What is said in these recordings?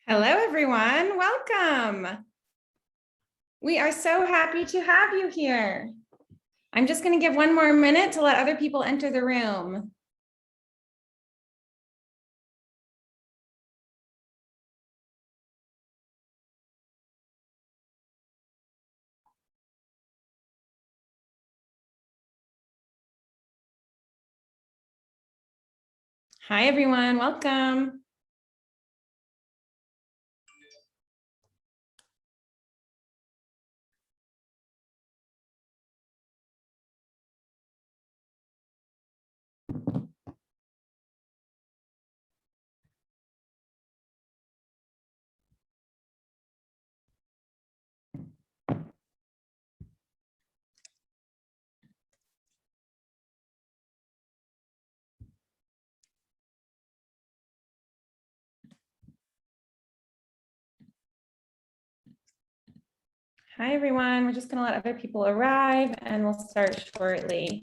Hello, everyone. Welcome. We are so happy to have you here. I'm just going to give one more minute to let other people enter the room. Hi, everyone. Welcome. Hi, everyone. We're just going to let other people arrive and we'll start shortly.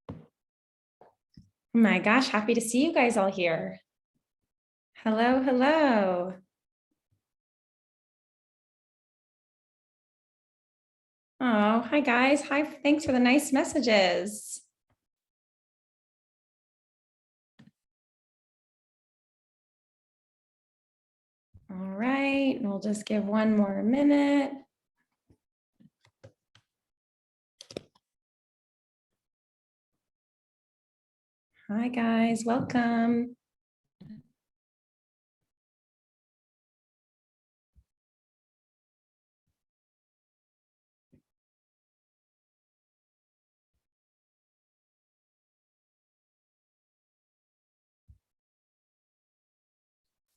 Oh my gosh, happy to see you guys all here. Hello, hello. Oh, hi, guys. Hi, thanks for the nice messages. All right, we'll just give one more minute. Hi, guys. Welcome.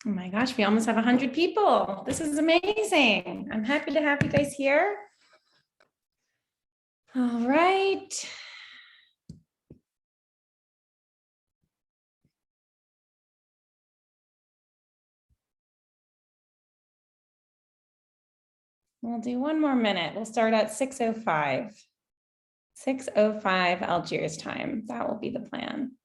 Oh my gosh, we almost have 100 people. This is amazing. I'm happy to have you guys here. All right. We'll do one more minute. We'll start at 6:05. 6:05 Algiers time. That will be the plan.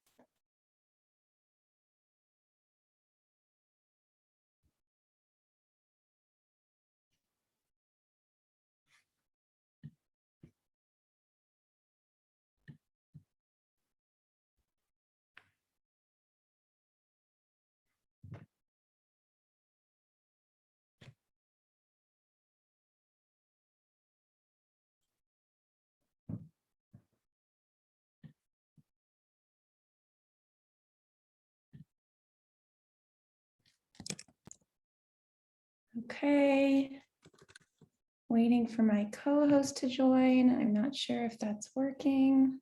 Okay. Waiting for my co-host to join. I'm not sure if that's working.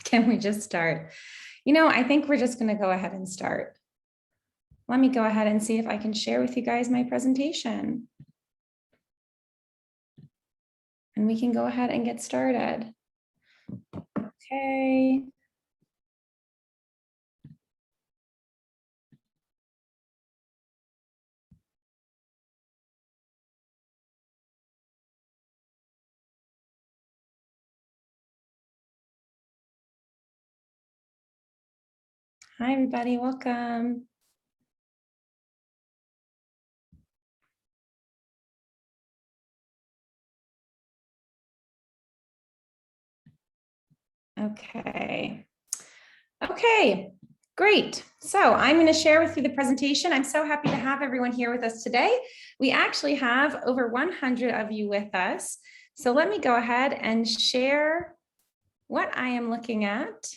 Can we just start? I think we're just going to go ahead and start. Let me go ahead and see if I can share with you guys my presentation. And we can go ahead and get started. Okay. Hi, everybody. Welcome. Okay. Okay, great. So I'm going to share with you the presentation. I'm so happy to have everyone here with us today. We actually have over 100 of you with us. So let me go ahead and share what I am looking at.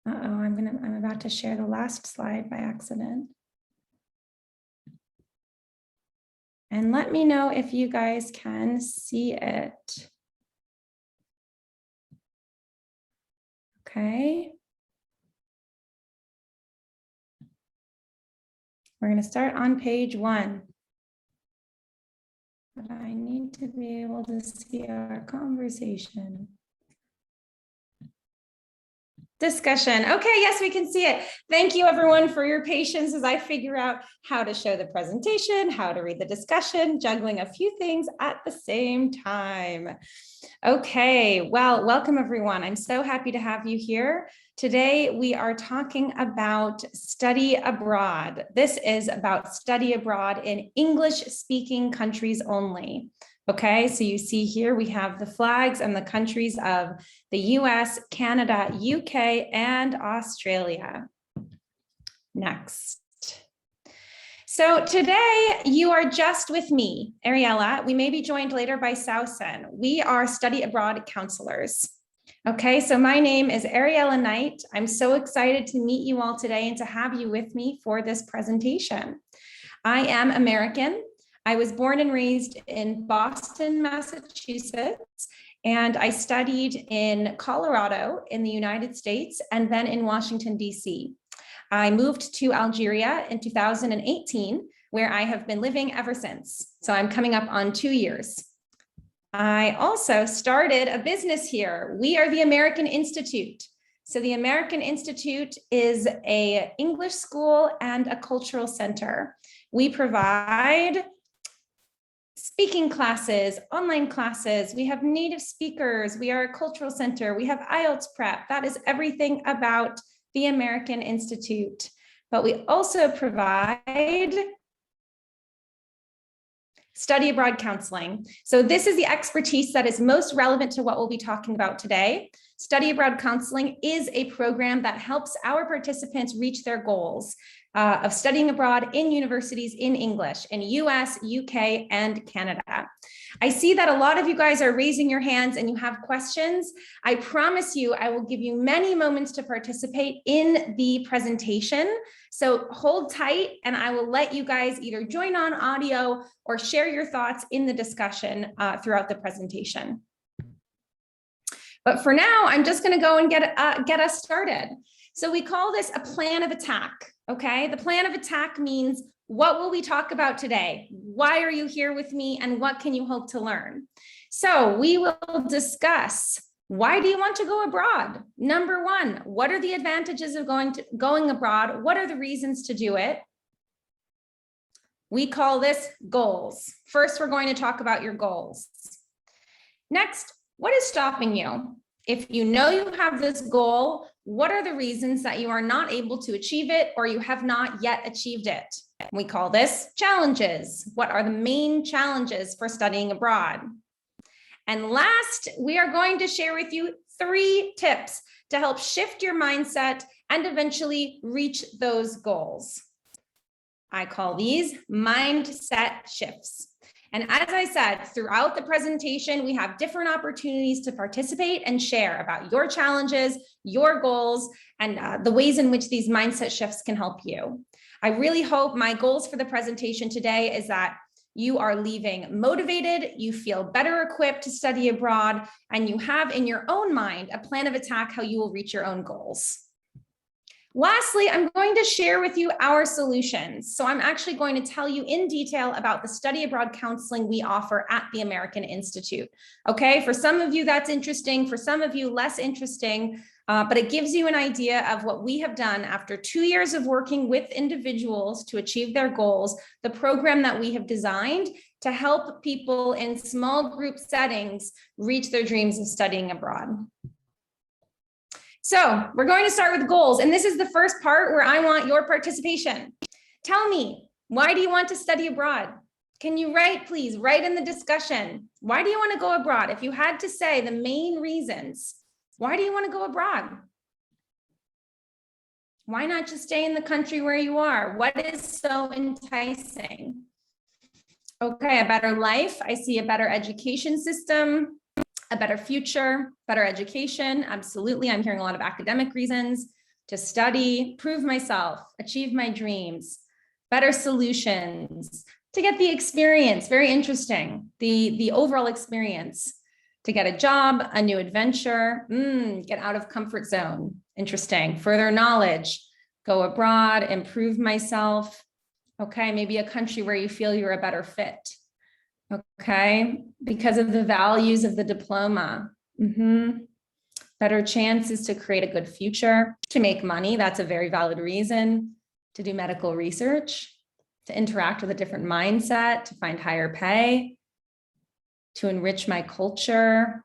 I'm about to share the last slide by accident. And let me know if you guys can see it. Okay. We're going to start on page 1. But I need to be able to see our conversation. Discussion. Okay, yes, we can see it. Thank you everyone for your patience as I figure out how to show the presentation, how to read the discussion, juggling a few things at the same time. Okay, well, welcome everyone. I'm so happy to have you here. Today, we are talking about study abroad. This is about study abroad in English-speaking countries only. Okay, so you see here we have the flags and the countries of the US, Canada, UK, and Australia. Next. So today you are just with me, Ariella. We may be joined later by Sausen. We are study abroad counselors. Okay, so my name is Ariella Knight. I'm so excited to meet you all today and to have you with me for this presentation. I am American. I was born and raised in Boston, Massachusetts, and I studied in Colorado in the United States and then in Washington, DC. I moved to Algeria in 2018, where I have been living ever since. So I'm coming up on 2 years. I also started a business here. We are the American Institute. So the American Institute is an English school and a cultural center. We provide speaking classes, online classes. We have native speakers. We are a cultural center. We have IELTS prep. That is everything about the American Institute. But we also provide study abroad counseling. So this is the expertise that is most relevant to what we'll be talking about today. Study abroad counseling is a program that helps our participants reach their goals of studying abroad in universities in English in US, UK, and Canada. I see that a lot of you guys are raising your hands and you have questions. I promise you, I will give you many moments to participate in the presentation. So hold tight and I will let you guys either join on audio or share your thoughts in the discussion throughout the presentation. But for now, I'm just going to go and get us started. So we call this a plan of attack. Okay, the plan of attack means what will we talk about today? Why are you here with me? And what can you hope to learn? So we will discuss, why do you want to go abroad? Number 1, what are the advantages of going abroad? What are the reasons to do it? We call this goals. First, we're going to talk about your goals. Next, what is stopping you? If you know you have this goal, what are the reasons that you are not able to achieve it or you have not yet achieved it? We call this challenges. What are the main challenges for studying abroad? And last, we are going to share with you 3 tips to help shift your mindset and eventually reach those goals. I call these mindset shifts. And as I said, throughout the presentation, we have different opportunities to participate and share about your challenges, your goals, and the ways in which these mindset shifts can help you. I really hope my goals for the presentation today is that you are leaving motivated, you feel better equipped to study abroad, and you have in your own mind a plan of attack how you will reach your own goals. Lastly, I'm going to share with you our solutions. So I'm actually going to tell you in detail about the study abroad counseling we offer at the American Institute. Okay, for some of you that's interesting, for some of you less interesting, but it gives you an idea of what we have done after 2 years of working with individuals to achieve their goals, the program that we have designed to help people in small group settings reach their dreams of studying abroad. So we're going to start with goals. And this is the first part where I want your participation. Tell me, why do you want to study abroad? Can you write, please, write in the discussion. Why do you want to go abroad? If you had to say the main reasons, why do you want to go abroad? Why not just stay in the country where you are? What is so enticing? Okay, a better life. I see a better education system. A better future, better education. Absolutely. I'm hearing a lot of academic reasons to study, prove myself, achieve my dreams, better solutions, to get the experience. Very interesting. The overall experience. To get a job, a new adventure, get out of comfort zone. Interesting. Further knowledge, go abroad, improve myself. Okay, maybe a country where you feel you're a better fit. Okay, because of the values of the diploma. Better chances to create a good future, to make money. That's a very valid reason. To do medical research, to interact with a different mindset, to find higher pay, to enrich my culture.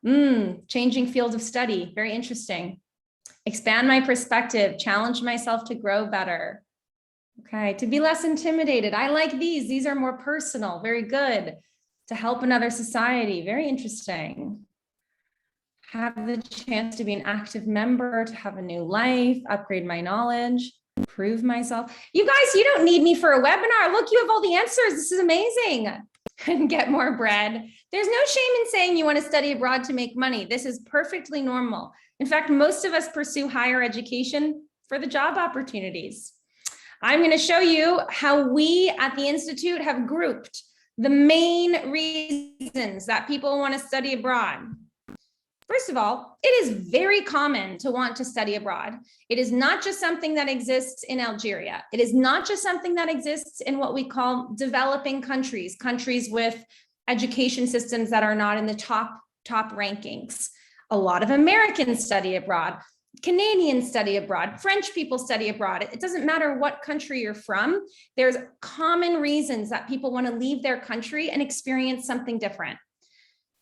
Changing fields of study, very interesting. Expand my perspective, challenge myself to grow better. Okay, to be less intimidated. I like these. These are more personal, very good. To help another society, very interesting. Have the chance to be an active member, to have a new life, upgrade my knowledge, improve myself. You guys, you don't need me for a webinar. Look, you have all the answers. This is amazing. And get more bread. There's no shame in saying you want to study abroad to make money. This is perfectly normal. In fact, most of us pursue higher education for the job opportunities. I'm going to show you how we at the Institute have grouped the main reasons that people want to study abroad. First of all, it is very common to want to study abroad. It is not just something that exists in Algeria. It is not just something that exists in what we call developing countries, countries with education systems that are not in the top rankings. A lot of Americans study abroad, Canadians study abroad, French people study abroad. It doesn't matter what country you're from. There's common reasons that people want to leave their country and experience something different.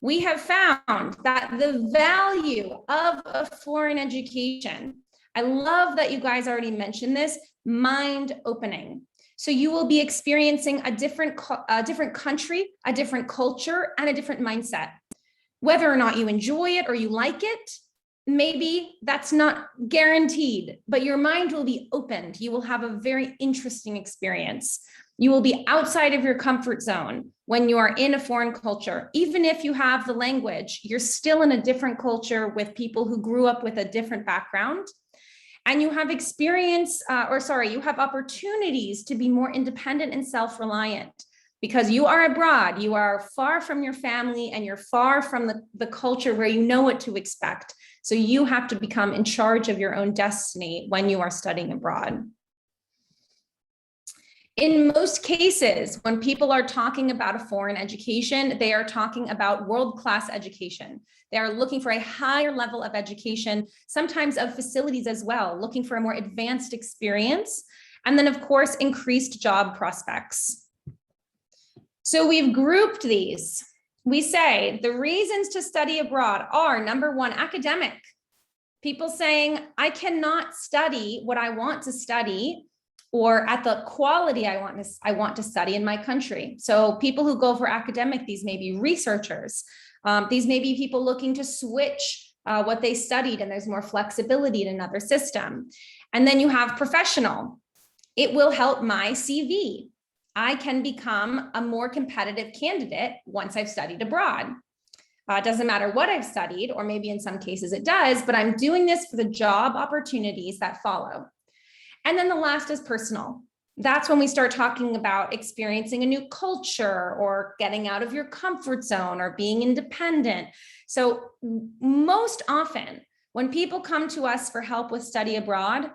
We have found that the value of a foreign education, I love that you guys already mentioned this, mind opening. So you will be experiencing a different country, a different culture, and a different mindset. Whether or not you enjoy it or you like it, maybe that's not guaranteed, but your mind will be opened. You will have a very interesting experience. You will be outside of your comfort zone when you are in a foreign culture. Even if you have the language, you're still in a different culture with people who grew up with a different background. And you have you have opportunities to be more independent and self-reliant because you are abroad, you are far from your family and you're far from the culture where you know what to expect. So you have to become in charge of your own destiny when you are studying abroad. In most cases, when people are talking about a foreign education, they are talking about world-class education. They are looking for a higher level of education, sometimes of facilities as well, looking for a more advanced experience, and then of course, increased job prospects. So we've grouped these. We say the reasons to study abroad are, number one, academic. People saying, I cannot study what I want to study or at the quality I want to study in my country. So people who go for academic, these may be researchers. These may be people looking to switch what they studied and there's more flexibility in another system. And then you have professional. It will help my CV. I can become a more competitive candidate once I've studied abroad. It doesn't matter what I've studied, or maybe in some cases it does, but I'm doing this for the job opportunities that follow. And then the last is personal. That's when we start talking about experiencing a new culture or getting out of your comfort zone or being independent. So most often when people come to us for help with study abroad,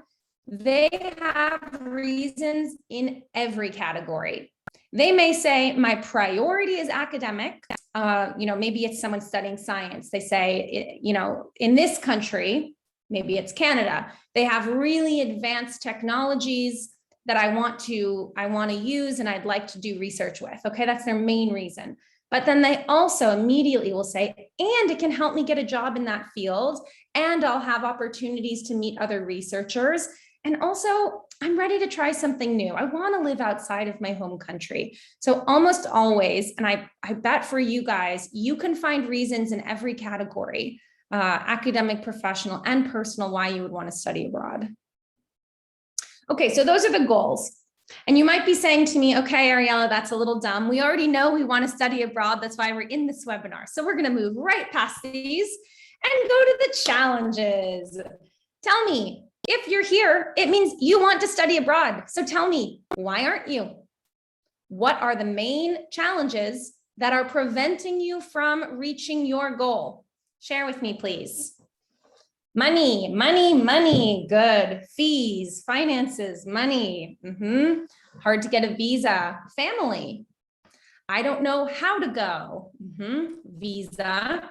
they have reasons in every category. They may say, my priority is academic. Maybe it's someone studying science. They say, in this country, maybe it's Canada, they have really advanced technologies that I want to use and I'd like to do research with. Okay, that's their main reason. But then they also immediately will say, and it can help me get a job in that field, and I'll have opportunities to meet other researchers. And also, I'm ready to try something new. I want to live outside of my home country. So almost always, and I bet for you guys, you can find reasons in every category, academic, professional, and personal, why you would want to study abroad. Okay, so those are the goals. And you might be saying to me, okay, Ariella, that's a little dumb. We already know we want to study abroad. That's why we're in this webinar. So we're going to move right past these and go to the challenges. Tell me, if you're here, it means you want to study abroad. So tell me, why aren't you? What are the main challenges that are preventing you from reaching your goal? Share with me, please. Money, money, money. Good. Fees, finances, money. Hard to get a visa. Family. I don't know how to go. Visa.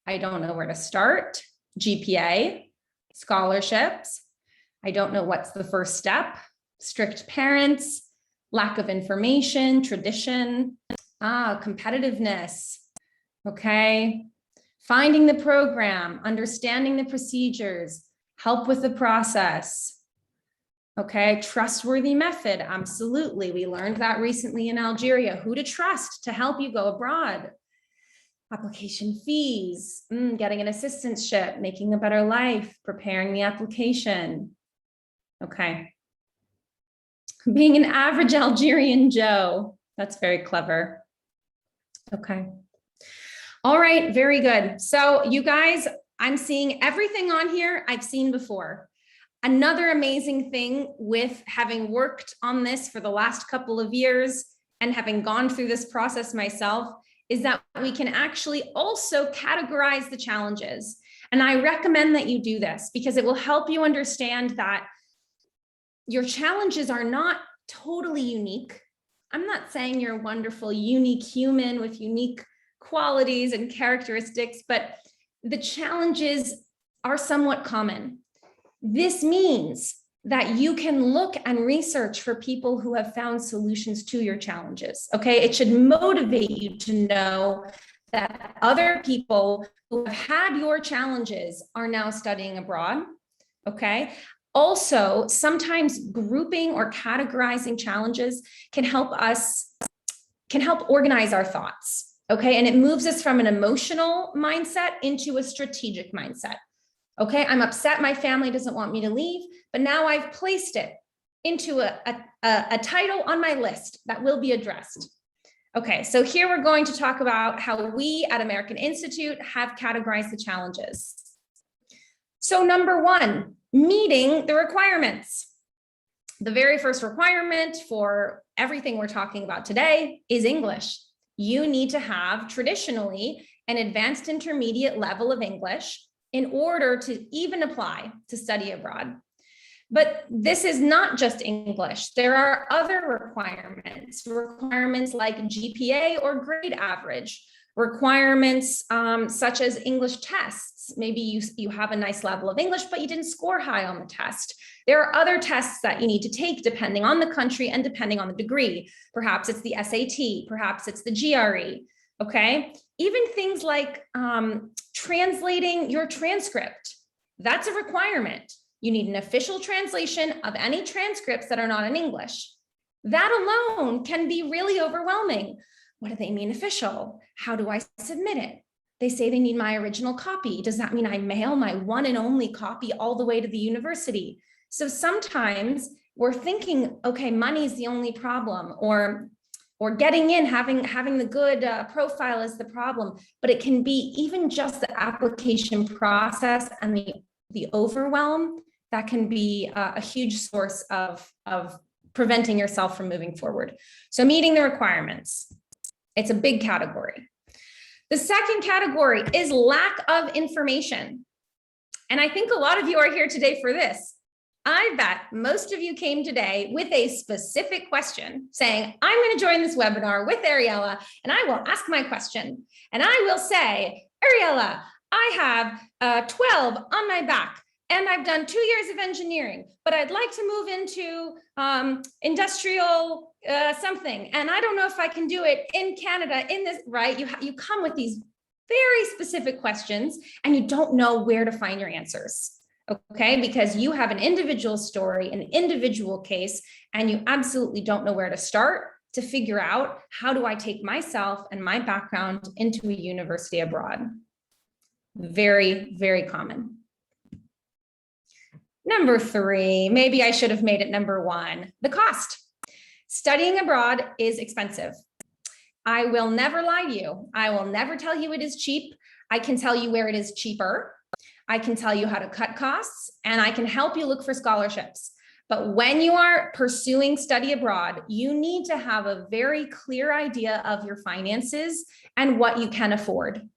I don't know where to start. GPA. Scholarships. I don't know what's the first step. Strict parents. Lack of information. Tradition. Competitiveness. Okay. Finding the program, understanding the procedures, help with the process. Okay, trustworthy method, absolutely. We learned that recently in Algeria, who to trust to help you go abroad. Application fees, getting an assistantship, making a better life, preparing the application. Okay. Being an average Algerian Joe, that's very clever. Okay. All right, very good. So you guys, I'm seeing everything on here I've seen before. Another amazing thing with having worked on this for the last couple of years and having gone through this process myself is that we can actually also categorize the challenges. And I recommend that you do this because it will help you understand that your challenges are not totally unique. I'm not saying you're a wonderful, unique human with unique qualities and characteristics, but the challenges are somewhat common. This means that you can look and research for people who have found solutions to your challenges. Okay, it should motivate you to know that other people who have had your challenges are now studying abroad. Okay. Also, sometimes grouping or categorizing challenges can help organize our thoughts. Okay, and it moves us from an emotional mindset into a strategic mindset. Okay, I'm upset my family doesn't want me to leave, but now I've placed it into a title on my list that will be addressed. Okay, so here we're going to talk about how we at American Institute have categorized the challenges. So number one, meeting the requirements. The very first requirement for everything we're talking about today is English. You need to have traditionally an advanced intermediate level of English in order to even apply to study abroad. But this is not just English. There are other requirements like GPA or grade average, requirements such as English tests. Maybe you have a nice level of English, but you didn't score high on the test. There are other tests that you need to take depending on the country and depending on the degree. Perhaps it's the SAT, perhaps it's the GRE, okay? Even things like translating your transcript, that's a requirement. You need an official translation of any transcripts that are not in English. That alone can be really overwhelming. What do they mean official? How do I submit it? They say they need my original copy. Does that mean I mail my one and only copy all the way to the university? So sometimes we're thinking, okay, money is the only problem, or getting in, having the good profile is the problem, but it can be even just the application process and the overwhelm that can be a huge source of preventing yourself from moving forward. So meeting the requirements, it's a big category. The second category is lack of information. And I think a lot of you are here today for this. I bet most of you came today with a specific question saying, I'm going to join this webinar with Ariella and I will ask my question. And I will say, Ariella, I have 12 on my back and I've done 2 years of engineering, but I'd like to move into industrial something. And I don't know if I can do it in Canada in this, right? You come with these very specific questions and you don't know where to find your answers. Okay, because you have an individual story, an individual case, and you absolutely don't know where to start to figure out how do I take myself and my background into a university abroad. Very, very common. Number 3, maybe I should have made it number 1, the cost. Studying abroad is expensive. I will never lie to you. I will never tell you it is cheap. I can tell you where it is cheaper. I can tell you how to cut costs, and I can help you look for scholarships. But when you are pursuing study abroad, you need to have a very clear idea of your finances and what you can afford.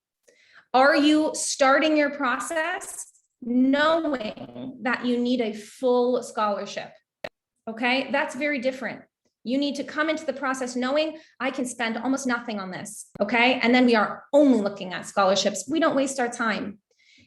Are you starting your process knowing that you need a full scholarship? Okay, that's very different. You need to come into the process knowing I can spend almost nothing on this, okay? And then we are only looking at scholarships. We don't waste our time.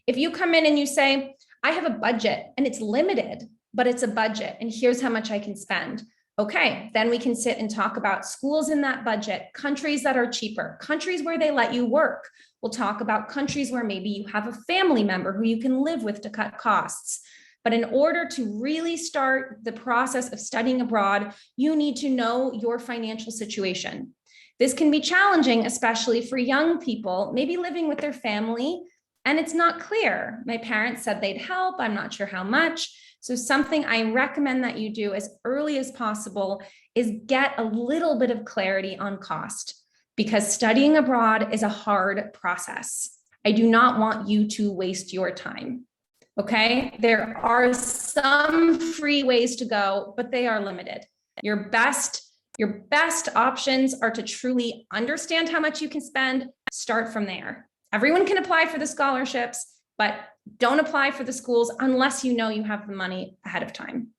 If you come in and you say, I have a budget and it's limited, but it's a budget and here's how much I can spend. Okay, then we can sit and talk about schools in that budget, countries that are cheaper, countries where they let you work. We'll talk about countries where maybe you have a family member who you can live with to cut costs. But in order to really start the process of studying abroad, you need to know your financial situation. This can be challenging, especially for young people, maybe living with their family, and it's not clear. My parents said they'd help. I'm not sure how much. So something I recommend that you do as early as possible is get a little bit of clarity on cost, because studying abroad is a hard process. I do not want you to waste your time. Okay, there are some free ways to go, but they are limited. Your best options are to truly understand how much you can spend, start from there. Everyone can apply for the scholarships, but don't apply for the schools unless you know you have the money ahead of time.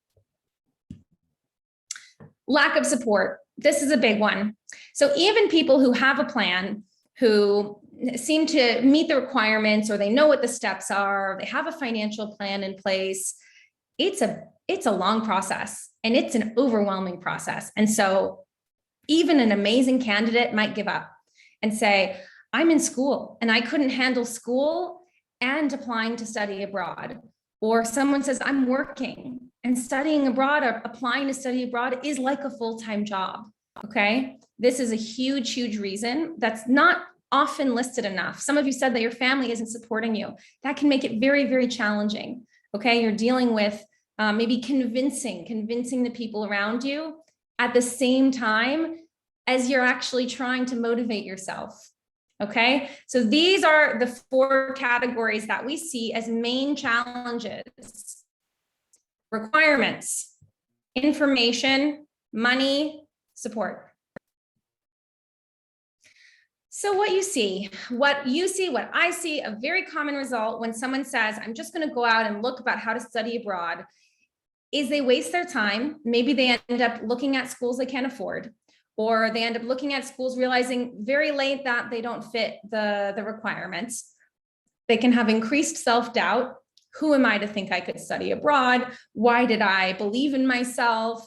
Lack of support. This is a big one. So even people who have a plan, who seem to meet the requirements, or they know what the steps are, or they have a financial plan in place, it's a long process and it's an overwhelming process. And so even an amazing candidate might give up and say, I'm in school and I couldn't handle school and applying to study abroad. Or someone says, I'm working and studying abroad or applying to study abroad is like a full-time job. Okay. This is a huge, huge reason that's not often listed enough. Some of you said that your family isn't supporting you. That can make it very, very challenging. Okay. You're dealing with maybe convincing the people around you at the same time as you're actually trying to motivate yourself. Okay, so these are the 4 categories that we see as main challenges: requirements, information, money, support. So what I see, a very common result when someone says, I'm just going to go out and look about how to study abroad, is they waste their time. Maybe they end up looking at schools they can't afford, or they end up looking at schools realizing very late that they don't fit the requirements. They can have increased self-doubt. Who am I to think I could study abroad? Why did I believe in myself?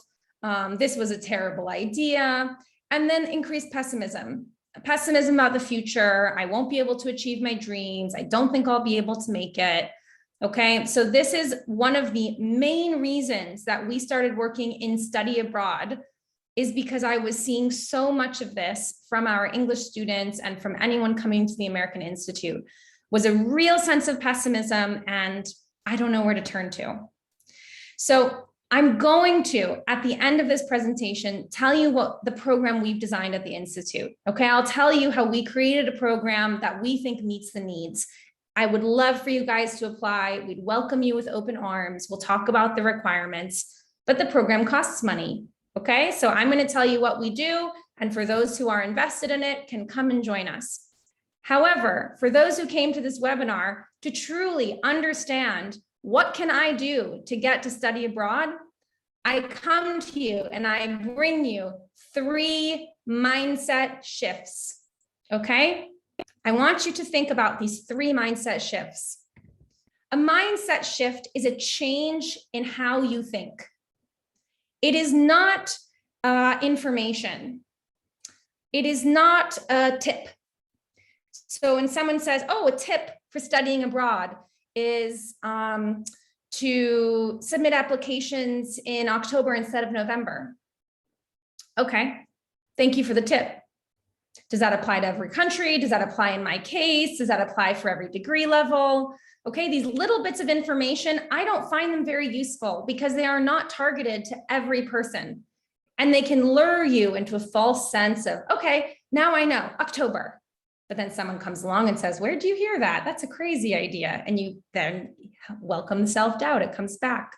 This was a terrible idea. And then increased pessimism about the future. I won't be able to achieve my dreams. I don't think I'll be able to make it. Okay, so this is one of the main reasons that we started working in study abroad, is because I was seeing so much of this from our English students and from anyone coming to the American Institute, was a real sense of pessimism and I don't know where to turn to. So I'm going to, at the end of this presentation, tell you what the program we've designed at the Institute. Okay, I'll tell you how we created a program that we think meets the needs. I would love for you guys to apply. We'd welcome you with open arms. We'll talk about the requirements, but the program costs money. Okay, so I'm going to tell you what we do, and for those who are invested in it can come and join us. However, for those who came to this webinar to truly understand what can I do to get to study abroad, I come to you and I bring you 3 mindset shifts. Okay, I want you to think about these 3 mindset shifts. A mindset shift is a change in how you think. It is not information. It is not a tip. So when someone says, oh, a tip for studying abroad is to submit applications in October instead of November. Okay, thank you for the tip. Does that apply to every country? Does that apply in my case? Does that apply for every degree level? Okay, these little bits of information, I don't find them very useful because they are not targeted to every person. And they can lure you into a false sense of, okay, now I know, October. But then someone comes along and says, where do you hear that? That's a crazy idea. And you then welcome the self-doubt, it comes back.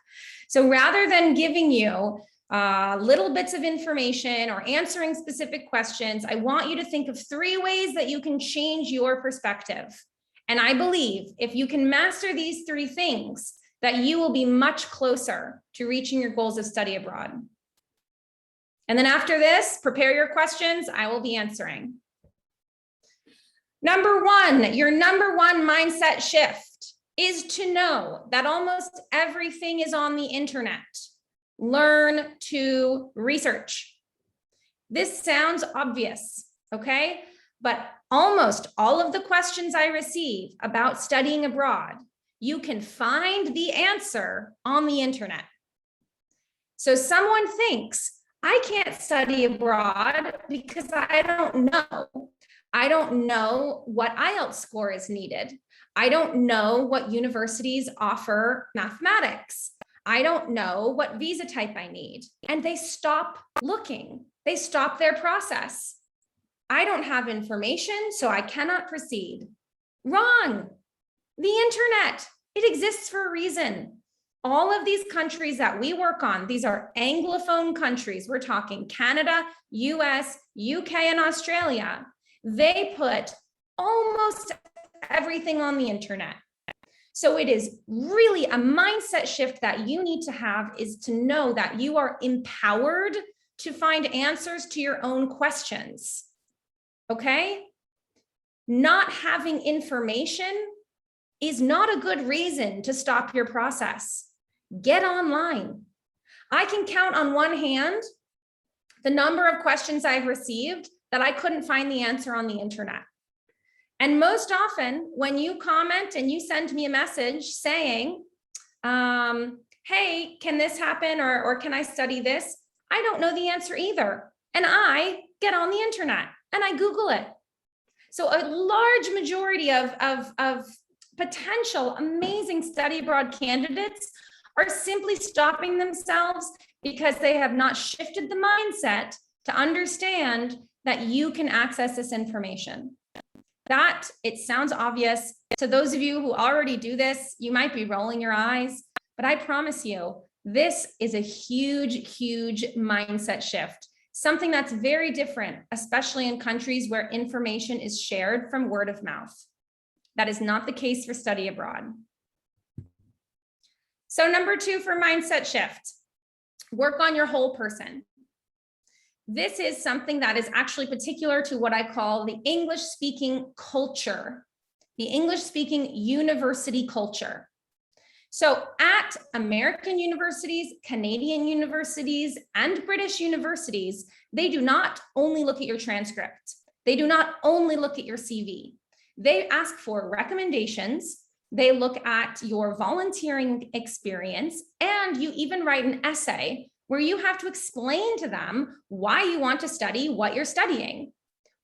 So rather than giving you little bits of information or answering specific questions, I want you to think of 3 ways that you can change your perspective And I believe if you can master these 3 things, that you will be much closer to reaching your goals of study abroad. And then after this, prepare your questions. I will be answering. Number 1, your number 1 mindset shift is to know that almost everything is on the internet. Learn to research. This sounds obvious, okay? But almost all of the questions I receive about studying abroad, you can find the answer on the internet. So someone thinks, I can't study abroad because I don't know. I don't know what IELTS score is needed. I don't know what universities offer mathematics. I don't know what visa type I need. And they stop looking. They stop their process. I don't have information, so I cannot proceed. Wrong. The internet, it exists for a reason. All of these countries that we work on, these are Anglophone countries. We're talking Canada, US, UK, and Australia. They put almost everything on the internet. So it is really a mindset shift that you need to have, is to know that you are empowered to find answers to your own questions. Okay? Not having information is not a good reason to stop your process. Get online. I can count on one hand the number of questions I've received that I couldn't find the answer on the internet. And most often when you comment and you send me a message saying, hey, can this happen? Or can I study this? I don't know the answer either. And I get on the internet and I Google it. So a large majority of potential amazing study abroad candidates are simply stopping themselves because they have not shifted the mindset to understand that you can access this information. That, it sounds obvious. To those of you who already do this, you might be rolling your eyes, but I promise you, this is a huge, huge mindset shift. Something that's very different, especially in countries where information is shared from word of mouth. That is not the case for study abroad. So number 2 for mindset shift, work on your whole person. This is something that is actually particular to what I call the English-speaking culture, the English-speaking university culture. So at American universities, Canadian universities, and British universities, they do not only look at your transcript. They do not only look at your CV. They ask for recommendations. They look at your volunteering experience, and you even write an essay where you have to explain to them why you want to study what you're studying,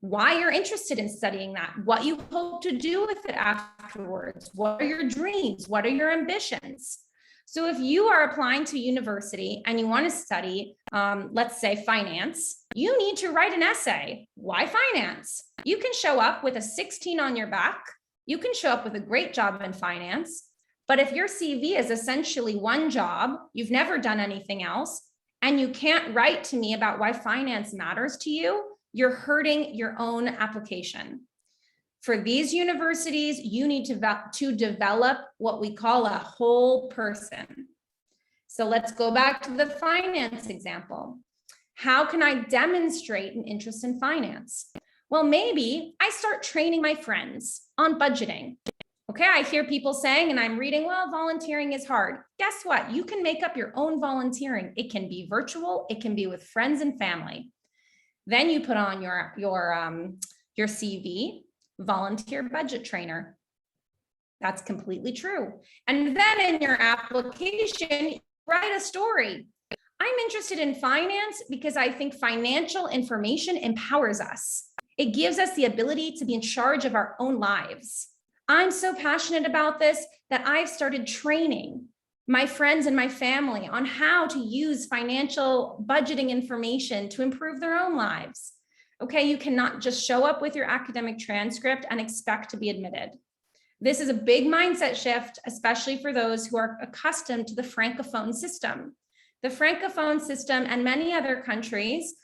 why you're interested in studying that, what you hope to do with it afterwards, what are your dreams, what are your ambitions. So if you are applying to university and you want to study, let's say finance, you need to write an essay. Why finance? You can show up with a 16 on your back. You can show up with a great job in finance. But if your CV is essentially one job, you've never done anything else, and you can't write to me about why finance matters to you, you're hurting your own application. For these universities, you need to develop what we call a whole person. So let's go back to the finance example. How can I demonstrate an interest in finance? Well, maybe I start training my friends on budgeting. Okay, I hear people saying, and I'm reading, well, volunteering is hard. Guess what? You can make up your own volunteering. It can be virtual. It can be with friends and family. Then you put on your CV, volunteer budget trainer. That's completely true. And then in your application, write a story. I'm interested in finance because I think financial information empowers us. It gives us the ability to be in charge of our own lives. I'm so passionate about this that I've started training my friends and my family on how to use financial budgeting information to improve their own lives. Okay, you cannot just show up with your academic transcript and expect to be admitted. This is a big mindset shift, especially for those who are accustomed to the Francophone system. The Francophone system and many other countries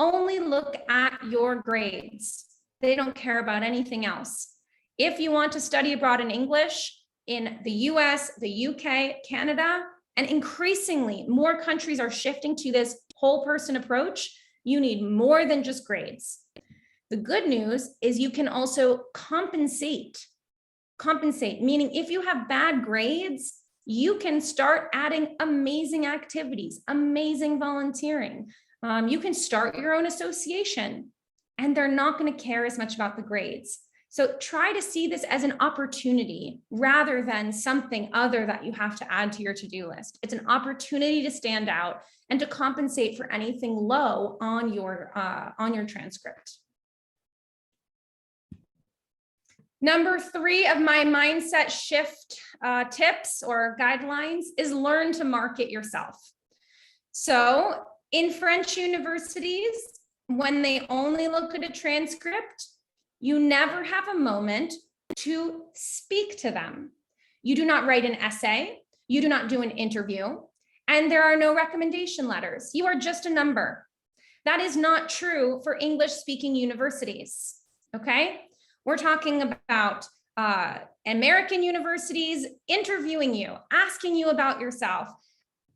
only look at your grades. They don't care about anything else. If you want to study abroad in English in the US, the UK, Canada, and increasingly more countries are shifting to this whole person approach, you need more than just grades. The good news is you can also compensate, meaning if you have bad grades, you can start adding amazing activities, amazing volunteering. You can start your own association, and they're not going to care as much about the grades. So try to see this as an opportunity rather than something other that you have to add to your to-do list. It's an opportunity to stand out and to compensate for anything low on your transcript. Number 3 of my mindset shift tips or guidelines is learn to market yourself. So in French universities, when they only look at a transcript, you never have a moment to speak to them. You do not write an essay, you do not do an interview, and there are no recommendation letters. You are just a number. That is not true for English-speaking universities, okay? We're talking about American universities interviewing you, asking you about yourself.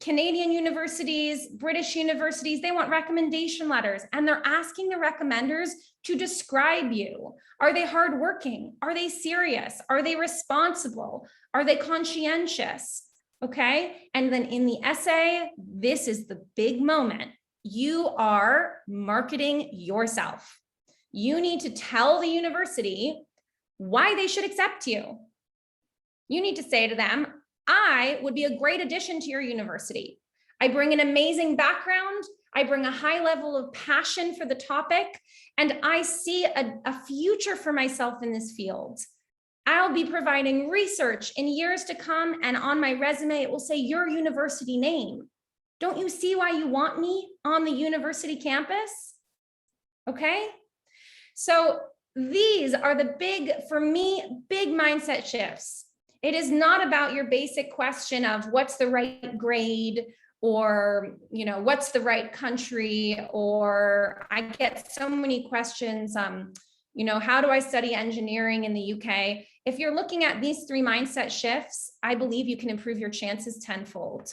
Canadian universities, British universities, they want recommendation letters, and they're asking the recommenders to describe you. Are they hardworking? Are they serious? Are they responsible? Are they conscientious? Okay. And then in the essay, this is the big moment. You are marketing yourself. You need to tell the university why they should accept you. You need to say to them, I would be a great addition to your university. I bring an amazing background. I bring a high level of passion for the topic, and I see a future for myself in this field. I'll be providing research in years to come, and on my resume, it will say your university name. Don't you see why you want me on the university campus? Okay. So these are the big, for me, big mindset shifts. It is not about your basic question of what's the right grade or, you know, what's the right country, or I get so many questions, you know, how do I study engineering in the UK? If you're looking at these 3 mindset shifts, I believe you can improve your chances tenfold.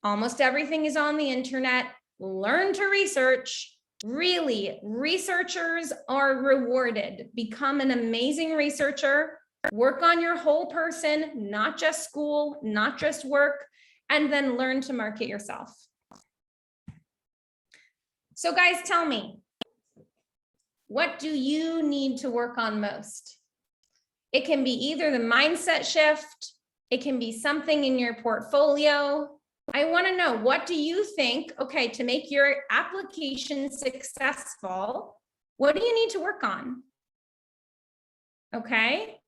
Almost everything is on the internet. Learn to research. Really, researchers are rewarded. Become an amazing researcher. Work on your whole person, not just school, not just work, and then learn to market yourself. So guys, tell me, what do you need to work on most? It can be either the mindset shift, it can be something in your portfolio. I want to know, what do you think, okay, to make your application successful, what do you need to work on? Okay.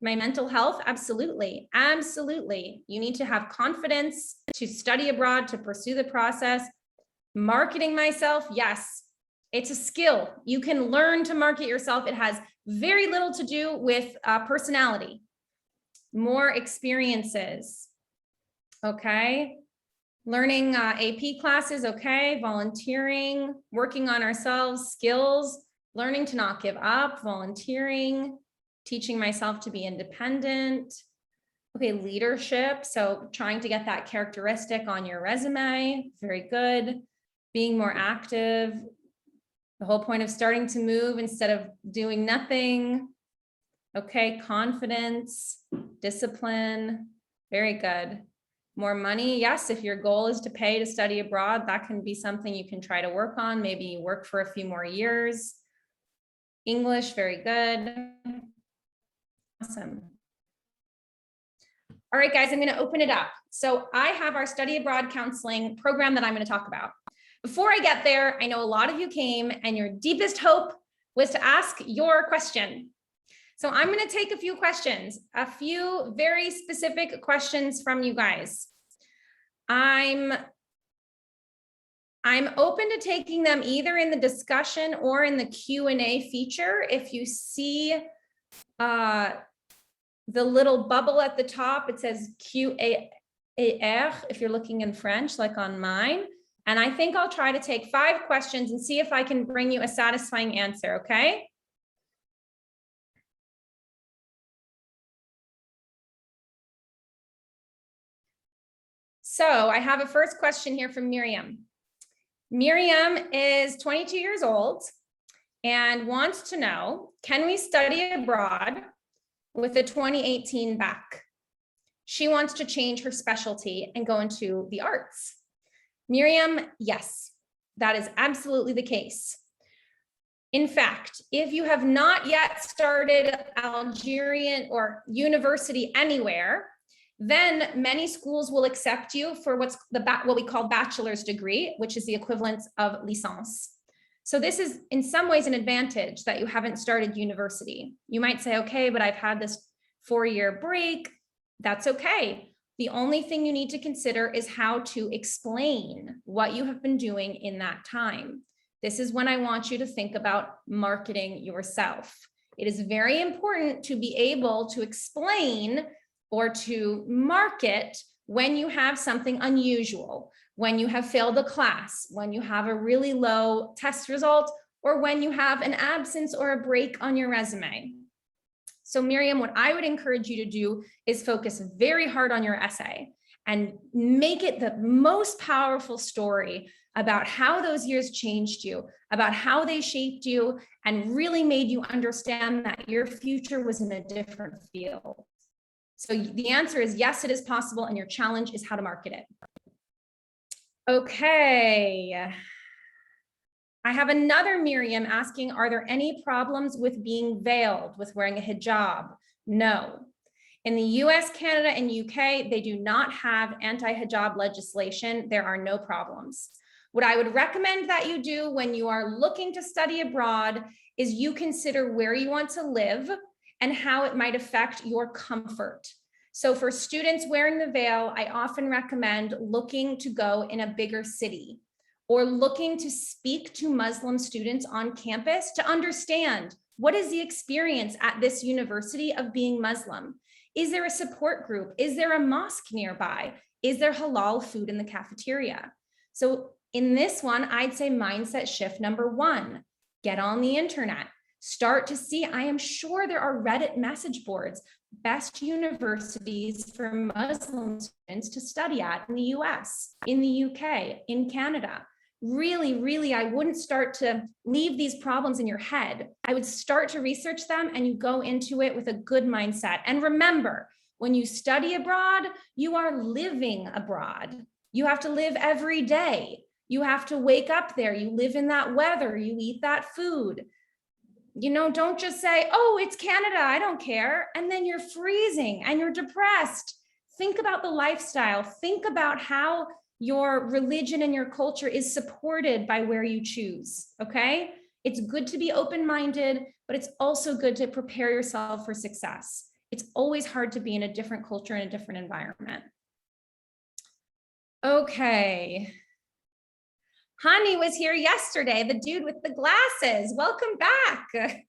My mental health, absolutely, absolutely. You need to have confidence to study abroad, to pursue the process. Marketing myself, yes, it's a skill. You can learn to market yourself. It has very little to do with personality, more experiences, okay? Learning AP classes, okay? Volunteering, working on ourselves, skills, learning to not give up, volunteering, teaching myself to be independent. Okay, leadership. So trying to get that characteristic on your resume, very good. Being more active. The whole point of starting to move instead of doing nothing. Okay, confidence, discipline, very good. More money, yes, if your goal is to pay to study abroad, that can be something you can try to work on. Maybe you work for a few more years. English, very good. Awesome. All right, guys, I'm going to open it up. So I have our study abroad counseling program that I'm going to talk about. Before I get there, I know a lot of you came and your deepest hope was to ask your question. So I'm going to take a few questions, a few very specific questions from you guys. I'm open to taking them either in the discussion or in the Q&A feature. If you see the little bubble at the top, it says QAR if you're looking in French, like on mine. And I think I'll try to take 5 questions and see if I can bring you a satisfying answer, okay? So I have a first question here from Miriam. Miriam is 22 years old and wants to know, can we study abroad with a 2018 back? She wants to change her specialty and go into the arts. Miriam, yes, that is absolutely the case. In fact, if you have not yet started Algerian or university anywhere, then many schools will accept you for what we call bachelor's degree, which is the equivalent of licence. So this is in some ways an advantage that you haven't started university. You might say, okay, but I've had this 4-year break. That's okay. The only thing you need to consider is how to explain what you have been doing in that time. This is when I want you to think about marketing yourself. It is very important to be able to explain or to market when you have something unusual, when you have failed a class, when you have a really low test result, or when you have an absence or a break on your resume. So Miriam, what I would encourage you to do is focus very hard on your essay and make it the most powerful story about how those years changed you, about how they shaped you, and really made you understand that your future was in a different field. So the answer is yes, it is possible, and your challenge is how to market it. Okay. I have another Miriam asking, are there any problems with being veiled, with wearing a hijab? No. In the US, Canada, and UK, they do not have anti-hijab legislation. There are no problems. What I would recommend that you do when you are looking to study abroad is you consider where you want to live and how it might affect your comfort. So for students wearing the veil, I often recommend looking to go in a bigger city or looking to speak to Muslim students on campus to understand what is the experience at this university of being Muslim. Is there a support group? Is there a mosque nearby? Is there halal food in the cafeteria? So in this one, I'd say mindset shift number 1, get on the internet. Start to see, I am sure there are Reddit message boards, best universities for Muslim students to study at in the US, in the UK, in Canada. Really, I wouldn't start to leave these problems in your head. I would start to research them and you go into it with a good mindset. And remember, when you study abroad, you are living abroad. You have to live every day. You have to wake up there. You live in that weather. You eat that food. You know, don't just say, oh, it's Canada, I don't care. And then you're freezing and you're depressed. Think about the lifestyle. Think about how your religion and your culture is supported by where you choose, okay? It's good to be open-minded, but it's also good to prepare yourself for success. It's always hard to be in a different culture and a different environment. Okay. Hani was here yesterday, the dude with the glasses. Welcome back.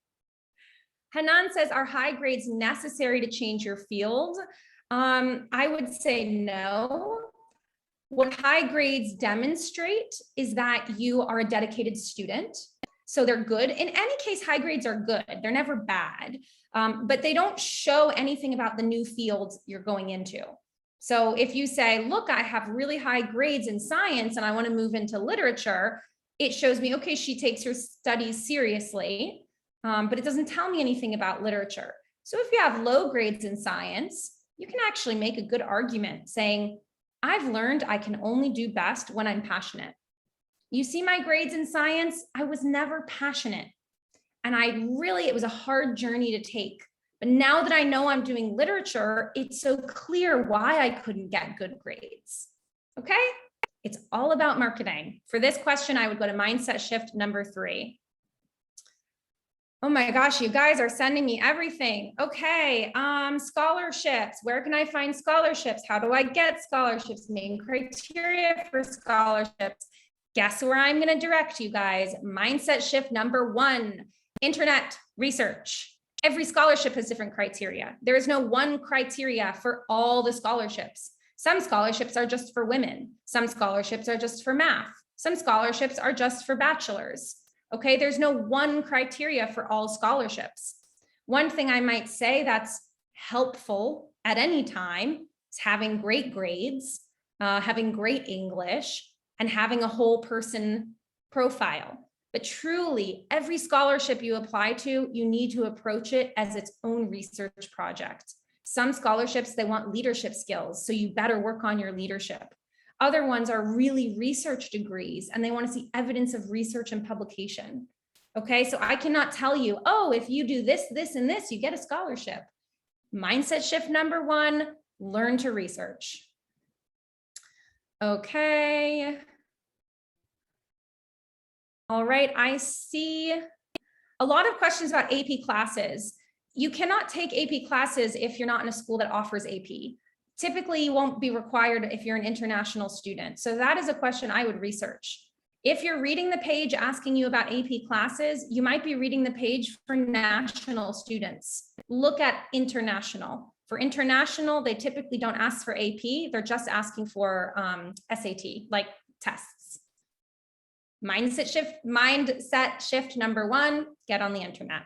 Hanan says, are high grades necessary to change your field? I would say no. What high grades demonstrate is that you are a dedicated student. So they're good. In any case, high grades are good. They're never bad, but they don't show anything about the new fields you're going into. So if you say, look, I have really high grades in science and I want to move into literature, it shows me, okay, she takes her studies seriously, but it doesn't tell me anything about literature. So if you have low grades in science, you can actually make a good argument saying, I've learned I can only do best when I'm passionate. You see my grades in science, I was never passionate. And it was a hard journey to take. But now that I know I'm doing literature, it's so clear why I couldn't get good grades. Okay? It's all about marketing. For this question, I would go to mindset shift number 3. Oh my gosh, you guys are sending me everything. Okay, scholarships. Where can I find scholarships? How do I get scholarships? Main criteria for scholarships. Guess where I'm going to direct you guys? Mindset shift number 1, internet research. Every scholarship has different criteria. There is no one criteria for all the scholarships. Some scholarships are just for women. Some scholarships are just for math. Some scholarships are just for bachelors. Okay, there's no one criteria for all scholarships. One thing I might say that's helpful at any time is having great grades, having great English, and having a whole person profile. But truly, every scholarship you apply to, you need to approach it as its own research project. Some scholarships, they want leadership skills, so you better work on your leadership. Other ones are really research degrees, and they want to see evidence of research and publication. Okay, so I cannot tell you, oh, if you do this, this, and this, you get a scholarship. Mindset shift number one, learn to research. Okay. All right, I see a lot of questions about AP classes. You cannot take AP classes if you're not in a school that offers AP. Typically, you won't be required if you're an international student. So that is a question I would research. If you're reading the page asking you about AP classes, you might be reading the page for national students. Look at international. For international, they typically don't ask for AP. They're just asking for SAT, like tests. Mindset shift number one, get on the internet.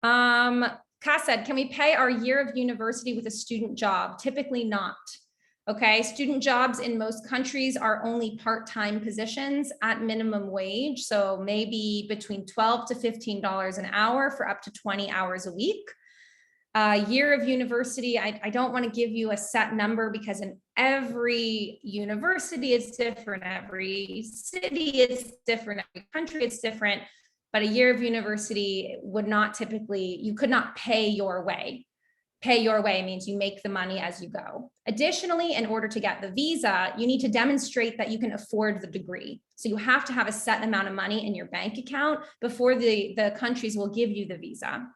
Cass said, can we pay our year of university with a student job? Typically not. Okay, student jobs in most countries are only part-time positions at minimum wage. So maybe between $12 to $15 an hour for up to 20 hours a week. Year of university, I don't want to give you a set number because in every university it's different, every city it's different, every country it's different, but a year of university would not typically, you could not pay your way. Pay your way means you make the money as you go. Additionally, in order to get the visa, you need to demonstrate that you can afford the degree. So you have to have a set amount of money in your bank account before the countries will give you the visa.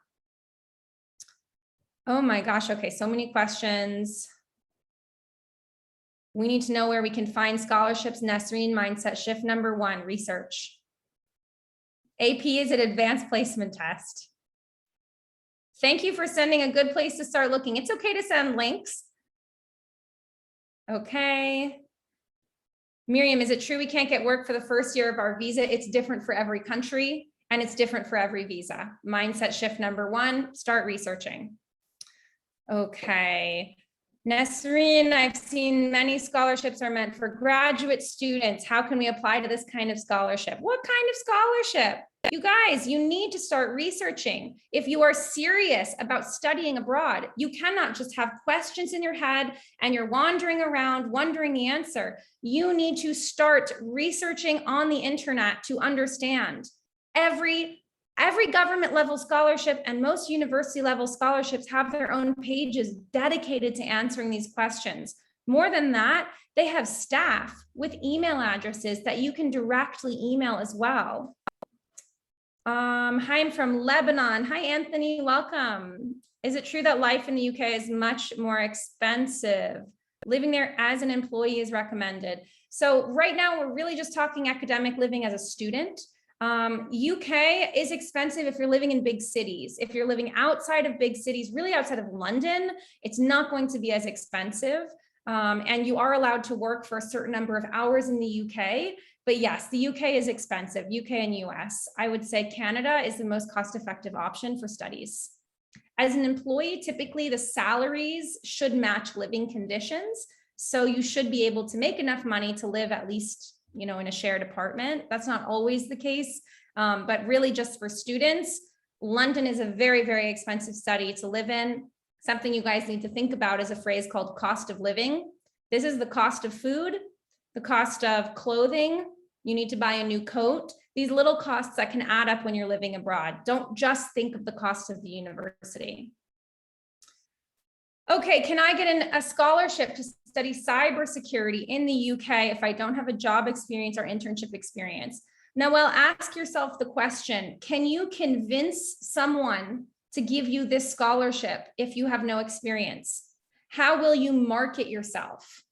Oh my gosh, okay, so many questions. We need to know where we can find scholarships. Nesreen, mindset shift number one, research. AP is an advanced placement test. Thank you for sending a good place to start looking. It's okay to send links. Okay. Miriam, is it true we can't get work for the first year of our visa? It's different for every country and it's different for every visa. Mindset shift number one, start researching. Okay. Nesreen, I've seen many scholarships are meant for graduate students. How can we apply to this kind of scholarship? What kind of scholarship? You guys, you need to start researching. If you are serious about studying abroad, you cannot just have questions in your head and you're wandering around wondering the answer. You need to start researching on the internet to understand. Every government level scholarship and most university level scholarships have their own pages dedicated to answering these questions. More than that, they have staff with email addresses that you can directly email as well. Hi, I'm from Lebanon. Hi, Anthony, welcome. Is it true that life in the UK is much more expensive? Living there as an employee is recommended. So right now, we're really just talking academic living as a student. UK is expensive if you're living in big cities. If you're living outside of big cities, really outside of London, it's not going to be as expensive. And you are allowed to work for a certain number of hours in the UK. But yes, the UK is expensive, UK and US. I would say Canada is the most cost-effective option for studies. As an employee, typically the salaries should match living conditions. So you should be able to make enough money to live at least, in a shared apartment. That's not always the case, but really just for students, London is a very, very expensive city to live in. Something you guys need to think about is a phrase called cost of living. This is the cost of food, the cost of clothing. You need to buy a new coat. These little costs that can add up when you're living abroad. Don't just think of the cost of the university. Okay, can I get a scholarship to study cybersecurity in the UK if I don't have a job experience or internship experience? Now, well, ask yourself the question, can you convince someone to give you this scholarship if you have no experience? How will you market yourself?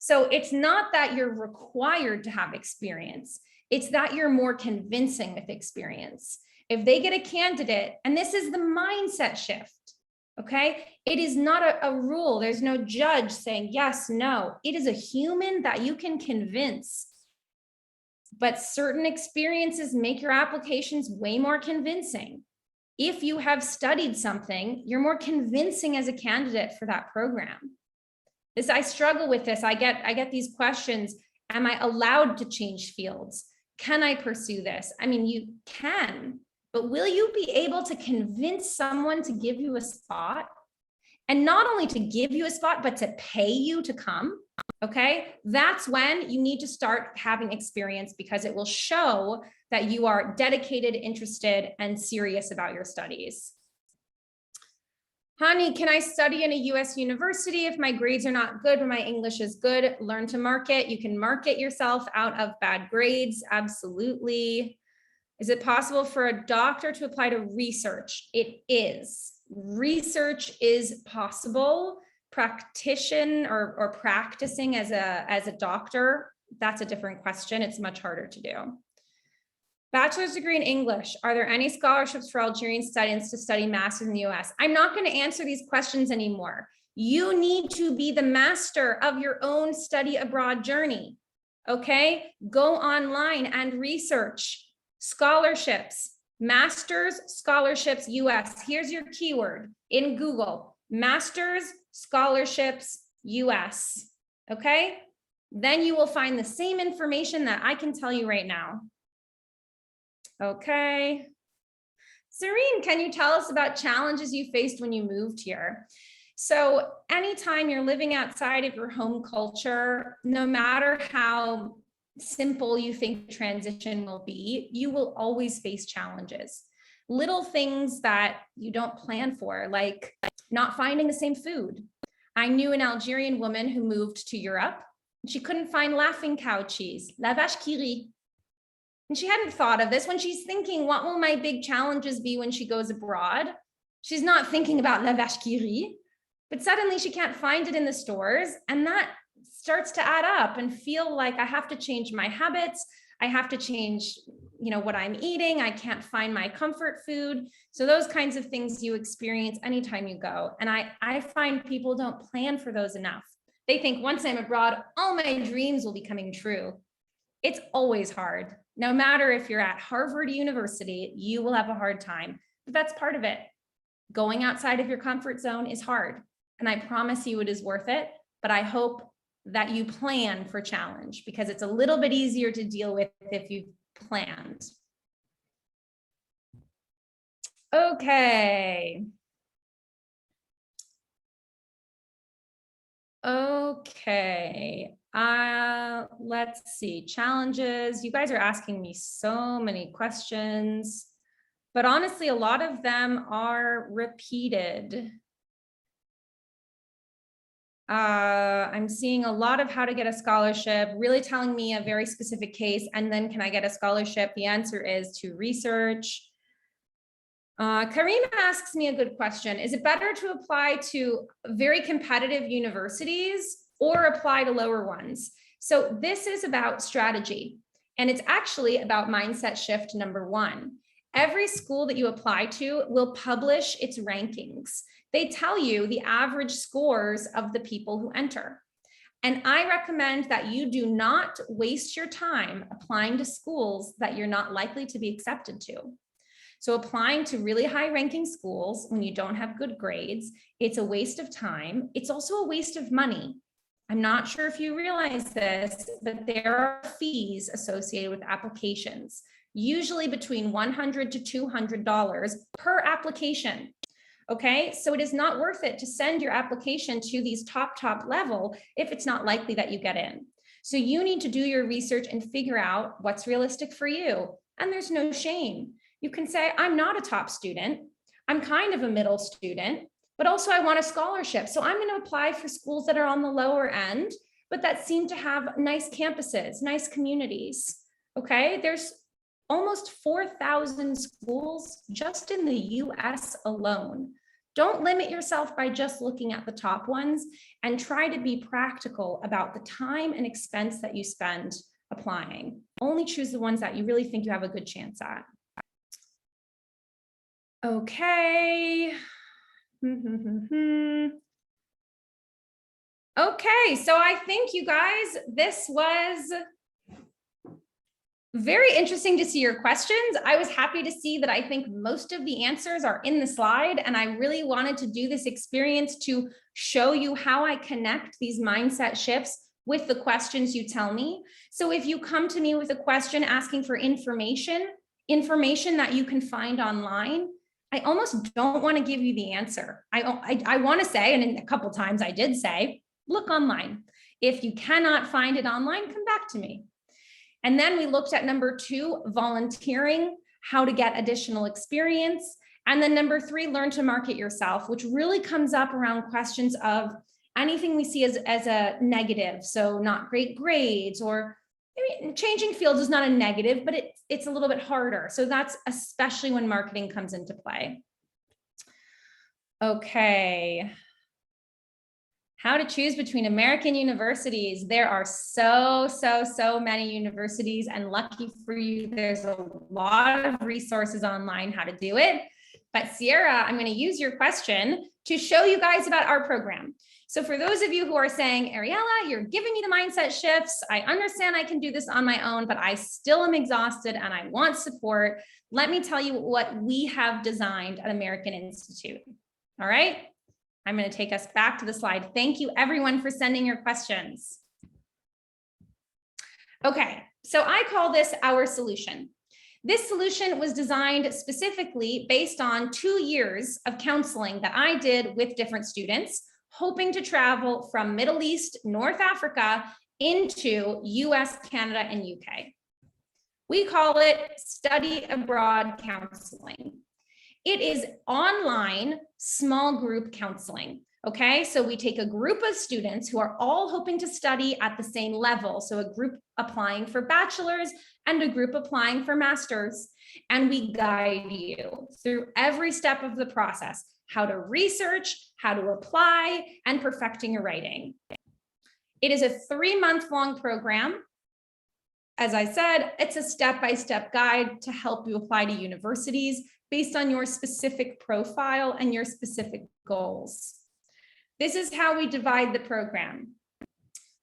So it's not that you're required to have experience. It's that you're more convincing with experience. If they get a candidate, and this is the mindset shift, okay? It is not a rule. There's no judge saying yes, no. It is a human that you can convince. But certain experiences make your applications way more convincing. If you have studied something, you're more convincing as a candidate for that program. I struggle with this. I get these questions. Am I allowed to change fields? Can I pursue this? I mean, you can, but will you be able to convince someone to give you a spot? And not only to give you a spot, but to pay you to come. Okay, that's when you need to start having experience, because it will show that you are dedicated, interested, and serious about your studies. Honey, can I study in a US university if my grades are not good, but my English is good? Learn to market. You can market yourself out of bad grades. Absolutely. Is it possible for a doctor to apply to research? It is. Research is possible. Practitioner or practicing as a doctor, that's a different question. It's much harder to do. Bachelor's degree in English. Are there any scholarships for Algerian students to study masters in the US? I'm not going to answer these questions anymore. You need to be the master of your own study abroad journey. Okay, go online and research scholarships, master's scholarships US. Here's your keyword in Google: master's scholarships US. Okay, then you will find the same information that I can tell you right now. Okay. Serene, can you tell us about challenges you faced when you moved here? So anytime you're living outside of your home culture, no matter how simple you think transition will be, you will always face challenges. Little things that you don't plan for, like not finding the same food. I knew an Algerian woman who moved to Europe. She couldn't find laughing cow cheese, la vache qui rit. And she hadn't thought of this. When she's thinking, what will my big challenges be when she goes abroad? She's not thinking about la vache qui rit, but suddenly she can't find it in the stores. And that starts to add up and feel like I have to change my habits. I have to change, what I'm eating. I can't find my comfort food. So those kinds of things you experience anytime you go. And I find people don't plan for those enough. They think once I'm abroad, all my dreams will be coming true. It's always hard. No matter if you're at Harvard University, you will have a hard time, but that's part of it. Going outside of your comfort zone is hard. And I promise you it is worth it, but I hope that you plan for challenge, because it's a little bit easier to deal with if you've planned. Okay. Okay. Let's see, challenges. You guys are asking me so many questions, but honestly, a lot of them are repeated. I'm seeing a lot of how to get a scholarship, really telling me a very specific case, and then can I get a scholarship? The answer is to research. Karim asks me a good question. Is it better to apply to very competitive universities or apply to lower ones? So this is about strategy, and it's actually about mindset shift number one. Every school that you apply to will publish its rankings. They tell you the average scores of the people who enter. And I recommend that you do not waste your time applying to schools that you're not likely to be accepted to. So applying to really high ranking schools when you don't have good grades, it's a waste of time. It's also a waste of money. I'm not sure if you realize this, but there are fees associated with applications, usually between $100 to $200 per application. Okay, so it is not worth it to send your application to these top level if it's not likely that you get in. So you need to do your research and figure out what's realistic for you. And there's no shame. You can say, I'm not a top student. I'm kind of a middle student, but also I want a scholarship. So I'm going to apply for schools that are on the lower end, but that seem to have nice campuses, nice communities. Okay, there's almost 4,000 schools just in the US alone. Don't limit yourself by just looking at the top ones, and try to be practical about the time and expense that you spend applying. Only choose the ones that you really think you have a good chance at. Okay. Okay, so I think you guys, this was Very interesting to see your questions. I was happy to see that I think most of the answers are in the slide, and I really wanted to do this experience to show you how I connect these mindset shifts with the questions you tell me. So if you come to me with a question asking for information that you can find online, I almost don't want to give you the answer. I want to say, and a couple times I did say, look online. If you cannot find it online, come back to me. And then we looked at number 2, volunteering, how to get additional experience. And then number 3, learn to market yourself, which really comes up around questions of anything we see as a negative. So not great grades, or changing fields is not a negative, but it's a little bit harder. So that's especially when marketing comes into play. Okay. How to choose between American universities. There are so many universities, and lucky for you, there's a lot of resources online how to do it. But Sierra, I'm going to use your question to show you guys about our program. So for those of you who are saying, Ariella, you're giving me the mindset shifts. I understand I can do this on my own, but I still am exhausted and I want support. Let me tell you what we have designed at American Institute. All right. I'm going to take us back to the slide. Thank you everyone for sending your questions. Okay, so I call this our solution. This solution was designed specifically based on 2 years of counseling that I did with different students, hoping to travel from Middle East, North Africa into US, Canada, and UK. We call it study abroad counseling. It is online small group counseling. Okay, so we take a group of students who are all hoping to study at the same level. So a group applying for bachelor's and a group applying for master's. And we guide you through every step of the process, how to research, how to apply, and perfecting your writing. It is a 3-month-long program. As I said, it's a step-by-step guide to help you apply to universities based on your specific profile and your specific goals. This is how we divide the program.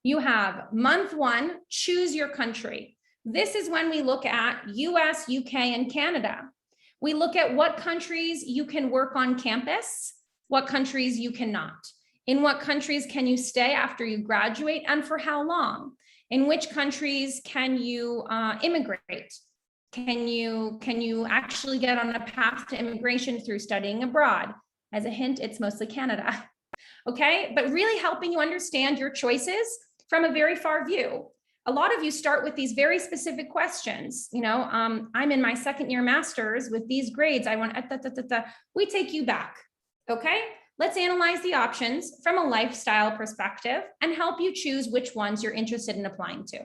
You have month 1, choose your country. This is when we look at US, UK, and Canada. We look at what countries you can work on campus, what countries you cannot. In what countries can you stay after you graduate, and for how long? In which countries can you immigrate? Can you actually get on a path to immigration through studying abroad? As a hint, it's mostly Canada. Okay, but really helping you understand your choices from a very far view. A lot of you start with these very specific questions. You know, I'm in my 2nd year master's with these grades. I want, we take you back. Okay, let's analyze the options from a lifestyle perspective and help you choose which ones you're interested in applying to.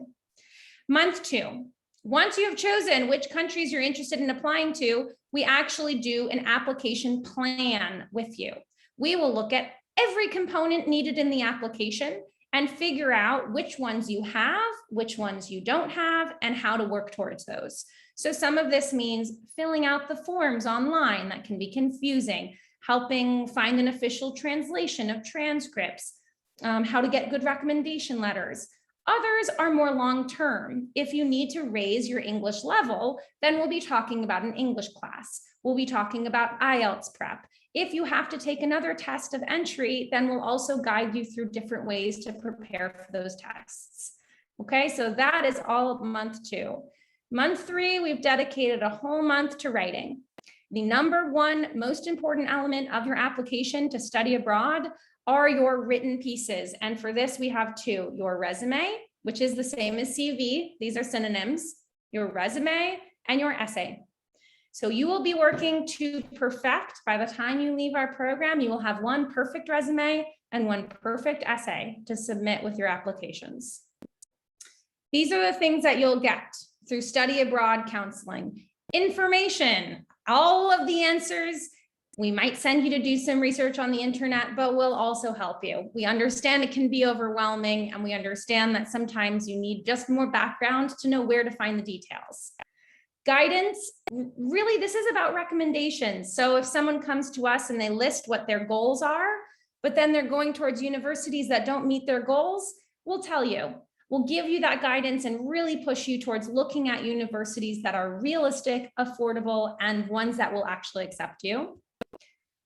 Month 2. Once you have chosen which countries you're interested in applying to, we actually do an application plan with you. We will look at every component needed in the application and figure out which ones you have, which ones you don't have, and how to work towards those. So some of this means filling out the forms online that can be confusing, helping find an official translation of transcripts, how to get good recommendation letters. Others are more long-term. If you need to raise your English level, then we'll be talking about an English class. We'll be talking about IELTS prep. If you have to take another test of entry, then we'll also guide you through different ways to prepare for those tests. Okay, so that is all of month 2. Month 3, we've dedicated a whole month to writing. The number 1 most important element of your application to study abroad are your written pieces. And for this, we have 2, your resume, which is the same as CV. These are synonyms, your resume and your essay. So you will be working to perfect, by the time you leave our program, you will have 1 perfect resume and 1 perfect essay to submit with your applications. These are the things that you'll get through study abroad counseling. Information, all of the answers. We might send you to do some research on the internet, but we'll also help you. We understand it can be overwhelming, and we understand that sometimes you need just more background to know where to find the details. Guidance, really, this is about recommendations. So if someone comes to us and they list what their goals are, but then they're going towards universities that don't meet their goals, we'll tell you, will give you that guidance and really push you towards looking at universities that are realistic, affordable, and ones that will actually accept you.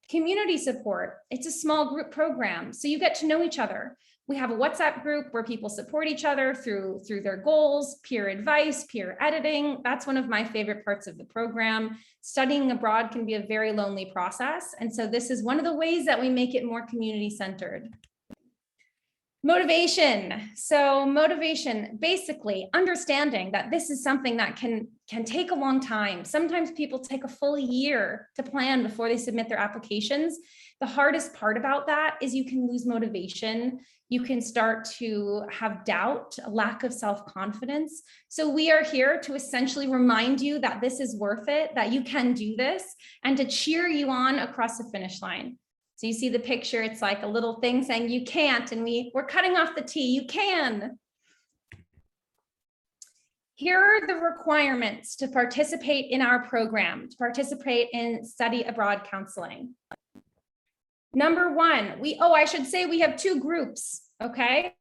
Community support, it's a small group program, so you get to know each other. We have a WhatsApp group where people support each other through their goals, peer advice, peer editing. That's one of my favorite parts of the program. Studying abroad can be a very lonely process. And so this is one of the ways that we make it more community-centered. Motivation. So motivation, basically understanding that this is something that can take a long time. Sometimes people take a full year to plan before they submit their applications. The hardest part about that is you can lose motivation. You can start to have doubt, a lack of self-confidence. So we are here to essentially remind you that this is worth it, that you can do this, and to cheer you on across the finish line. So you see the picture, it's like a little thing saying you can't, and we're cutting off the T, you can. Here are the requirements to participate in our program, to participate in study abroad counseling. Number one, I should say we have two groups, okay?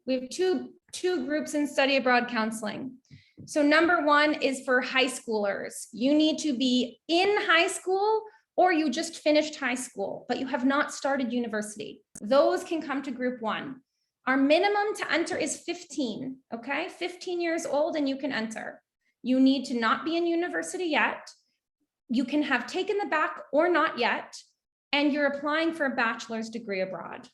We have two groups in study abroad counseling. So number one is for high schoolers. You need to be in high school or you just finished high school, but you have not started university. Those can come to group one. Our minimum to enter is 15, okay? 15 years old and you can enter. You need to not be in university yet. You can have taken the bac or not yet, and you're applying for a bachelor's degree abroad.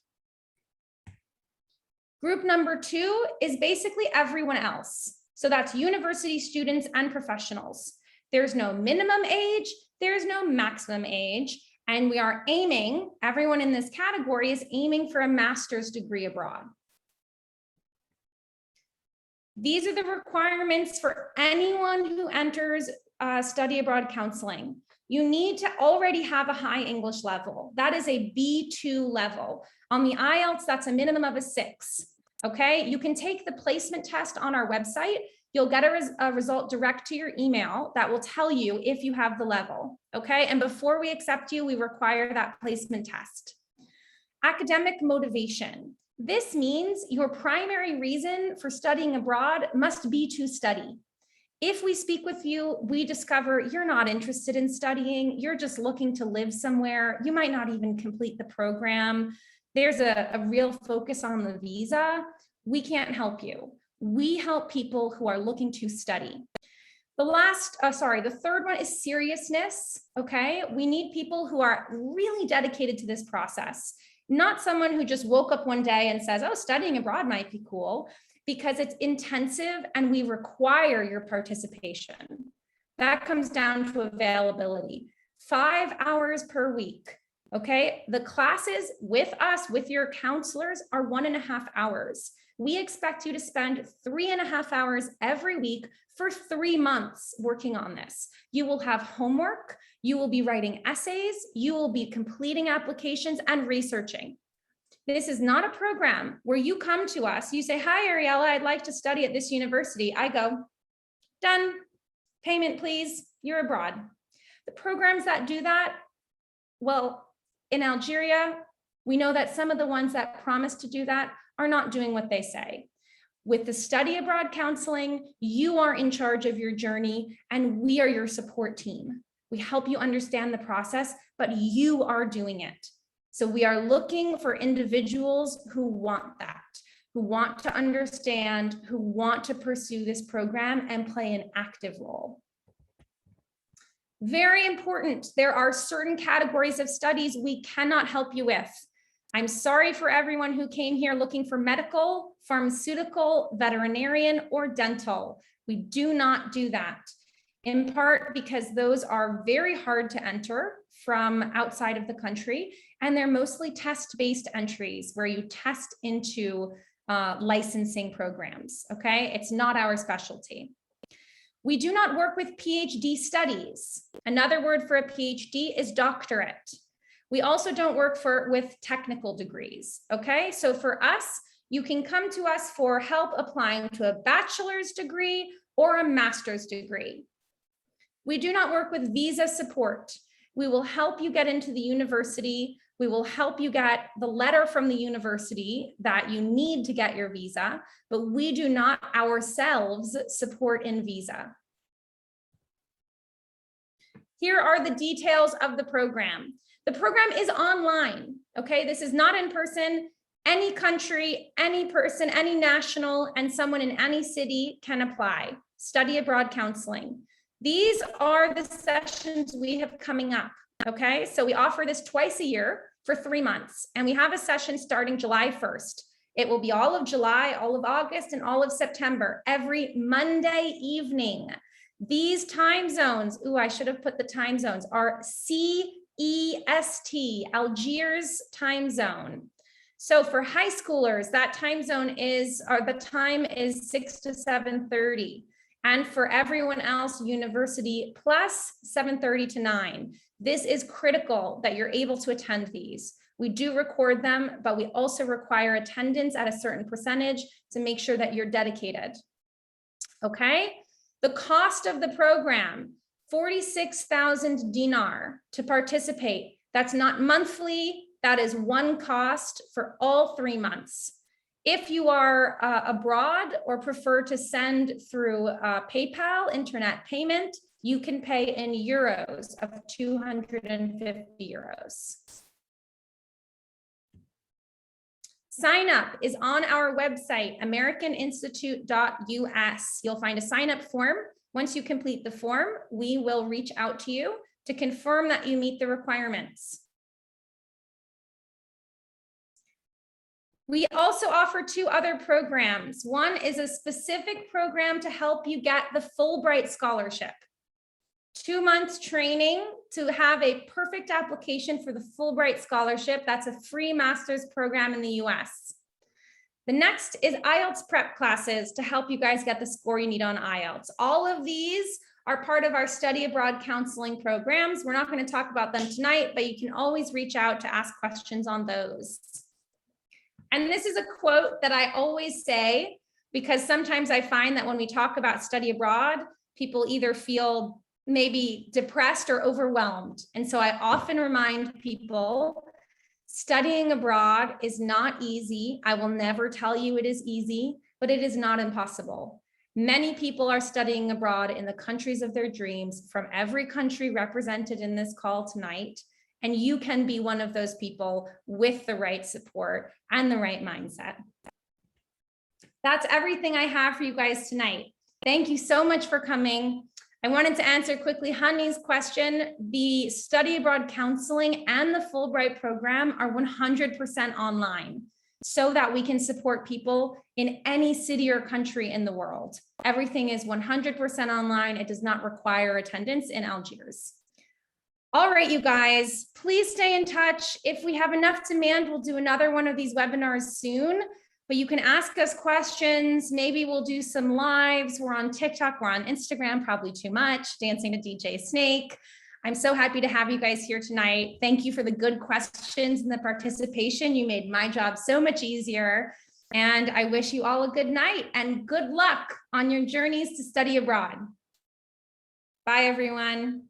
Group number two is basically everyone else. So that's university students and professionals. There's no minimum age, there's no maximum age, and we are aiming, everyone in this category is aiming for a master's degree abroad. These are the requirements for anyone who enters study abroad counseling. You need to already have a high English level. That is a B2 level. On the IELTS, that's a minimum of a 6, okay? You can take the placement test on our website. You'll get a result direct to your email that will tell you if you have the level, okay? And before we accept you, we require that placement test. Academic motivation. This means your primary reason for studying abroad must be to study. If we speak with you, we discover you're not interested in studying, you're just looking to live somewhere, you might not even complete the program, there's a real focus on the visa, we can't help you. We help people who are looking to study. The third one is seriousness, okay? We need people who are really dedicated to this process, not someone who just woke up one day and says, oh, studying abroad might be cool, because it's intensive and we require your participation. That comes down to availability. 5 hours per week, okay? The classes with us, with your counselors, are 1.5 hours. We expect you to spend 3.5 hours every week for 3 months working on this. You will have homework, you will be writing essays, you will be completing applications and researching. This is not a program where you come to us, you say, hi, Ariella, I'd like to study at this university. I go, done, payment, please, you're abroad. The programs that do that, well, in Algeria, we know that some of the ones that promise to do that are not doing what they say. With the study abroad counseling, you are in charge of your journey and we are your support team. We help you understand the process, but you are doing it. So we are looking for individuals who want that, who want to understand, who want to pursue this program and play an active role. Very important, there are certain categories of studies we cannot help you with. I'm sorry for everyone who came here looking for medical, pharmaceutical, veterinarian, or dental. We do not do that, in part because those are very hard to enter from outside of the country, and they're mostly test-based entries where you test into licensing programs, okay? It's not our specialty. We do not work with PhD studies. Another word for a PhD is doctorate. We also don't work with technical degrees, okay? So for us, you can come to us for help applying to a bachelor's degree or a master's degree. We do not work with visa support. We will help you get into the university We will help you get the letter from the university that you need to get your visa, but we do not ourselves support in visa. Here are the details of the program. The program is online, okay? This is not in person. Any country, any person, any national, and someone in any city can apply. Study abroad counseling. These are the sessions we have coming up, okay? So we offer this twice a year for 3 months, and we have a session starting July 1st. It will be all of July, all of August, and all of September, every Monday evening. These time zones, I should have put the time zones, are CEST, Algiers time zone. So for high schoolers, that time zone is, or the time is 6 to 7:30. And for everyone else, university plus 7:30 to 9. This is critical that you're able to attend these. We do record them, but we also require attendance at a certain percentage to make sure that you're dedicated. Okay? The cost of the program, 46,000 dinar to participate. That's not monthly. That is one cost for all 3 months. If you are abroad or prefer to send through PayPal, internet payment, you can pay in euros of 250 euros. Sign up is on our website, americaninstitute.us. You'll find a sign up form. Once you complete the form, we will reach out to you to confirm that you meet the requirements. We also offer 2 other programs. One is a specific program to help you get the Fulbright scholarship. 2 months training to have a perfect application for the Fulbright scholarship. That's a free master's program in the US. The next is IELTS prep classes to help you guys get the score you need on IELTS. All of these are part of our study abroad counseling programs. We're not going to talk about them tonight, but you can always reach out to ask questions on those. And this is a quote that I always say, because sometimes I find that when we talk about study abroad, people either feel maybe depressed or overwhelmed. And so I often remind people, studying abroad is not easy. I will never tell you it is easy, but it is not impossible. Many people are studying abroad in the countries of their dreams, from every country represented in this call tonight. And you can be one of those people with the right support and the right mindset. That's everything I have for you guys tonight. Thank you so much for coming. I wanted to answer quickly Honey's question. The study abroad counseling and the Fulbright program are 100% online so that we can support people in any city or country in the world. Everything is 100% online. It does not require attendance in Algiers. All right, you guys, please stay in touch. If we have enough demand, we'll do another one of these webinars soon, but you can ask us questions. Maybe we'll do some lives. We're on TikTok, we're on Instagram, probably too much, dancing to DJ Snake. I'm so happy to have you guys here tonight. Thank you for the good questions and the participation. You made my job so much easier. And I wish you all a good night and good luck on your journeys to study abroad. Bye, everyone.